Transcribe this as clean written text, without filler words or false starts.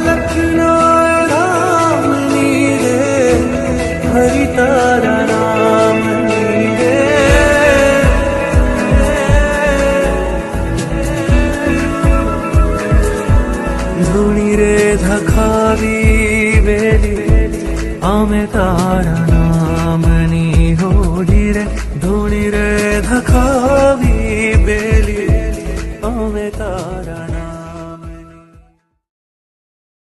લખનો રામની રે હરિ તારા નામની રે ધૂણી રે ધખાવી વેલી અમે તારા નામની હોલી રે ધૂણી રે ધખાવી બેલી અમે તારા